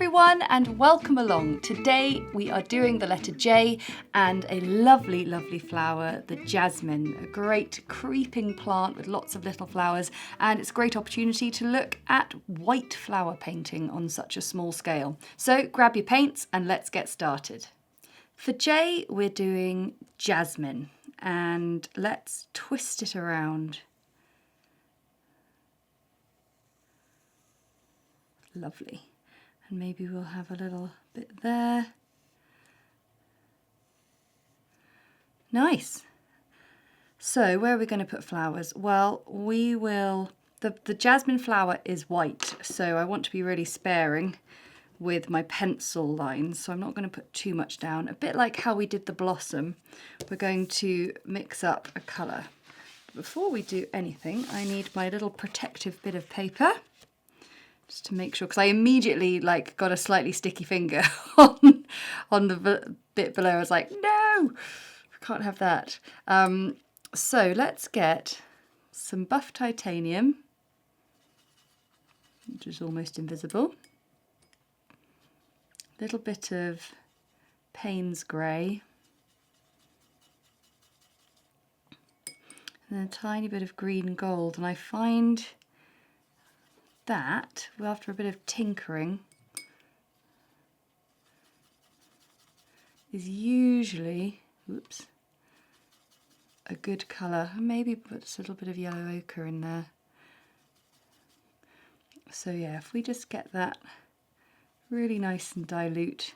everyone and welcome along. Today we are doing the letter J and a lovely, lovely flower, the jasmine, a great creeping plant with lots of little flowers, and it's a great opportunity to look at white flower painting on such a small scale. So grab your paints and let's get started. For J we're doing jasmine and let's twist it around. Lovely. And maybe we'll have a little bit there. Nice. So where are we going to put flowers? Well, we will, the jasmine flower is white, so I want to be really sparing with my pencil lines, so I'm not going to put too much down. A bit like how we did the blossom, we're going to mix up a colour. Before we do anything, I need my little protective bit of paper. Just to make sure, because I immediately got a slightly sticky finger on the bit below. I was like, no, I can't have that. So let's get some buff titanium, which is almost invisible. A little bit of Payne's grey. And then a tiny bit of green gold. And I find that, after a bit of tinkering, is usually, a good colour. Maybe put a little bit of yellow ochre in there. So yeah, if we just get that really nice and dilute,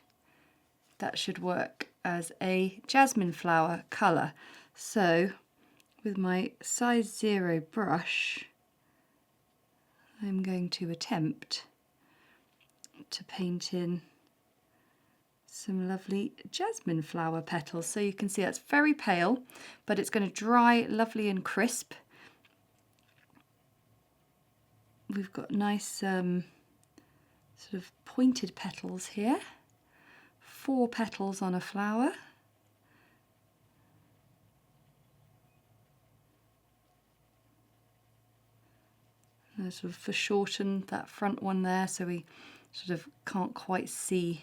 that should work as a jasmine flower colour. So with my size 0 brush, I'm going to attempt to paint in some lovely jasmine flower petals. So you can see that's very pale, but it's going to dry lovely and crisp. We've got nice sort of pointed petals here. 4 petals on a flower. Sort of foreshorten that front one there, so we sort of can't quite see.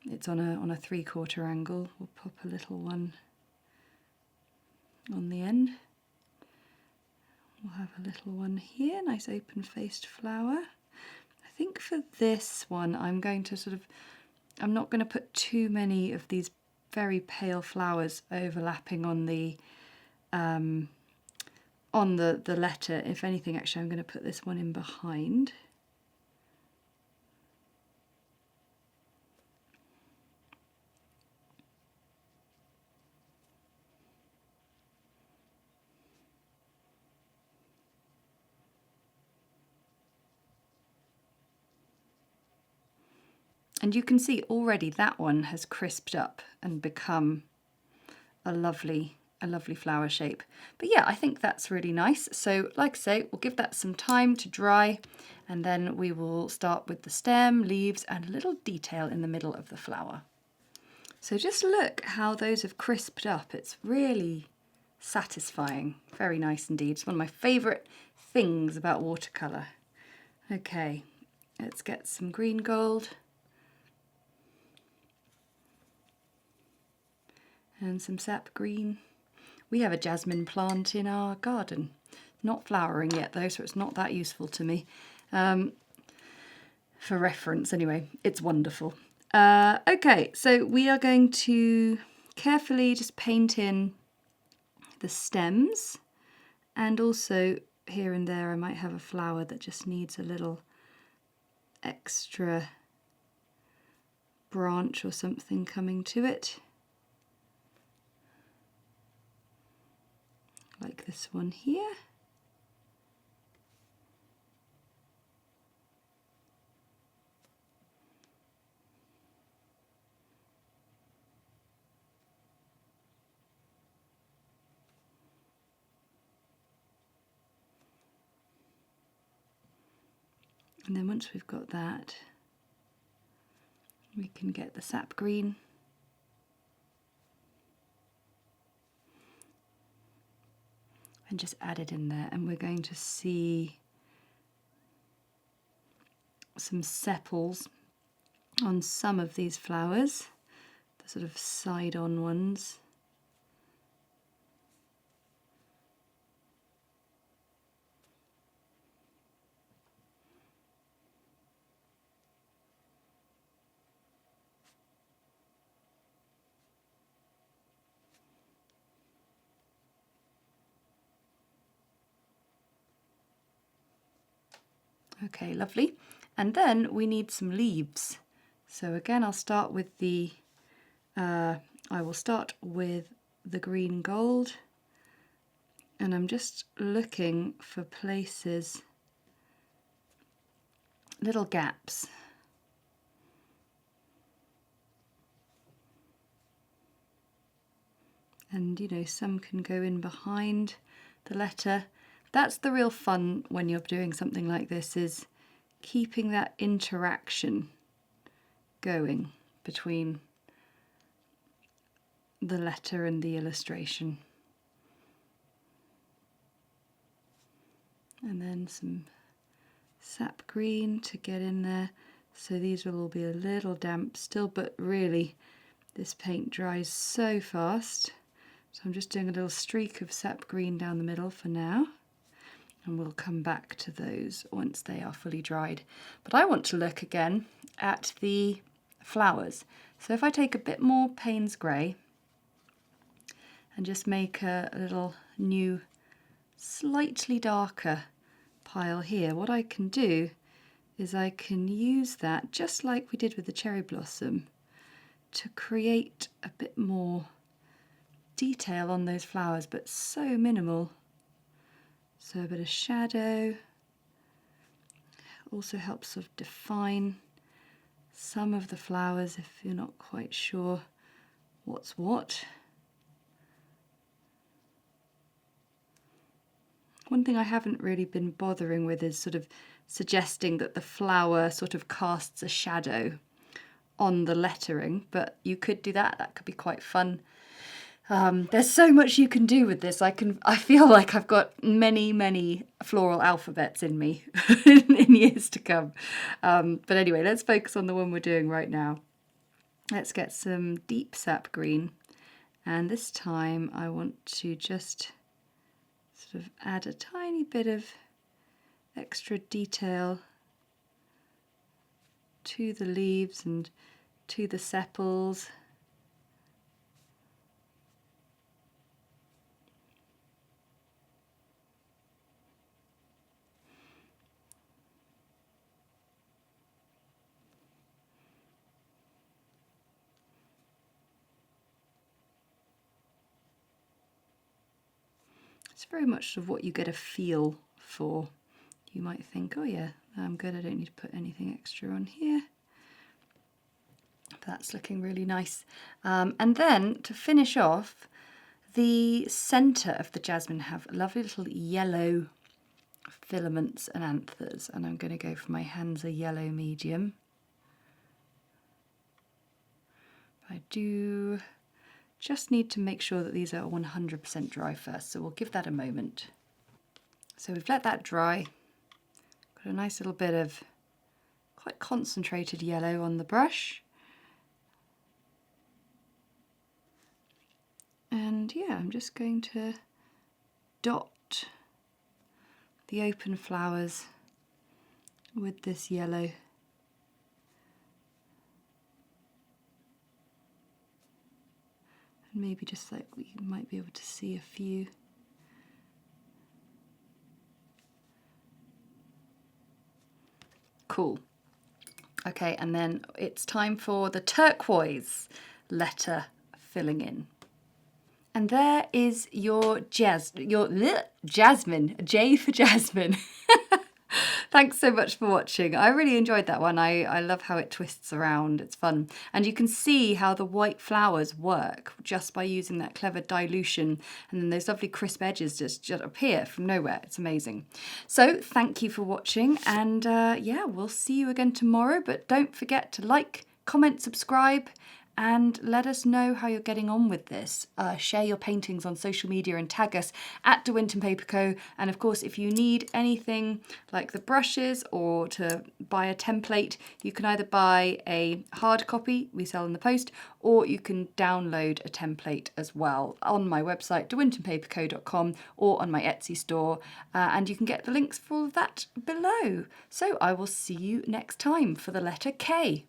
It's on a 3/4 angle. We'll pop a little one on the end. We'll have a little one here, nice open-faced flower. I think for this one I'm going to I'm not going to put too many of these very pale flowers overlapping on the letter. If anything, actually I'm going to put this one in behind. And you can see already that one has crisped up and become a lovely flower shape. But yeah, I think that's really nice. So like I say, we'll give that some time to dry, and then we will start with the stem, leaves, and a little detail in the middle of the flower. So just look how those have crisped up. It's really satisfying. Very nice indeed. It's one of my favourite things about watercolour. Okay, let's get some green gold. And some sap green. We have a jasmine plant in our garden. Not flowering yet though, so it's not that useful to me. For reference anyway, it's wonderful. Okay, so we are going to carefully just paint in the stems, and also here and there I might have a flower that just needs a little extra branch or something coming to it. Like this one here. And then once we've got that, we can get the sap green. And just add it in there, and we're going to see some sepals on some of these flowers, the sort of side-on ones. Okay, lovely. And then we need some leaves. So again, I'll start with the, I will start with the green gold. And I'm just looking for places, little gaps. And you know, some can go in behind the letter. That's the real fun when you're doing something like this, is keeping that interaction going between the letter and the illustration. And then some sap green to get in there. So these will all be a little damp still, but really this paint dries so fast. So I'm just doing a little streak of sap green down the middle for now. And we'll come back to those once they are fully dried. But I want to look again at the flowers. So if I take a bit more Payne's Grey and just make a little new, slightly darker pile here, what I can do is I can use that, just like we did with the cherry blossom, to create a bit more detail on those flowers, but so minimal. So a bit of shadow also helps sort of define some of the flowers if you're not quite sure what's what. One thing I haven't really been bothering with is sort of suggesting that the flower sort of casts a shadow on the lettering, but you could do that. That could be quite fun. There's so much you can do with this. I feel like I've got many floral alphabets in me in years to come. But anyway, let's focus on the one we're doing right now. Let's get some deep sap green, and this time I want to just sort of add a tiny bit of extra detail to the leaves and to the sepals. It's very much sort of what you get a feel for. You might think, oh yeah, I'm good, I don't need to put anything extra on here. That's looking really nice. And then to finish off, the centre of the jasmine have lovely little yellow filaments and anthers, and I'm going to go for my Hansa yellow medium. I do just need to make sure that these are 100% dry first, so we'll give that a moment. So we've let that dry. Got a nice little bit of quite concentrated yellow on the brush. And yeah, I'm just going to dot the open flowers with this yellow. And maybe just like we might be able to see a few. Cool. Okay, and then it's time for the turquoise letter filling in. And there is your Jasmine, J for Jasmine. Thanks so much for watching. I really enjoyed that one. I love how it twists around. It's fun. And you can see how the white flowers work just by using that clever dilution. And then those lovely crisp edges just appear from nowhere. It's amazing. So thank you for watching. And yeah, we'll see you again tomorrow. But don't forget to like, comment, subscribe, and let us know how you're getting on with this. Share your paintings on social media and tag us at Winton Paper Co. And of course, if you need anything like the brushes or to buy a template, you can either buy a hard copy we sell in the post, or you can download a template as well on my website, dewintonpaperco.com, or on my Etsy store, and you can get the links for all of that below. So I will see you next time for the letter K.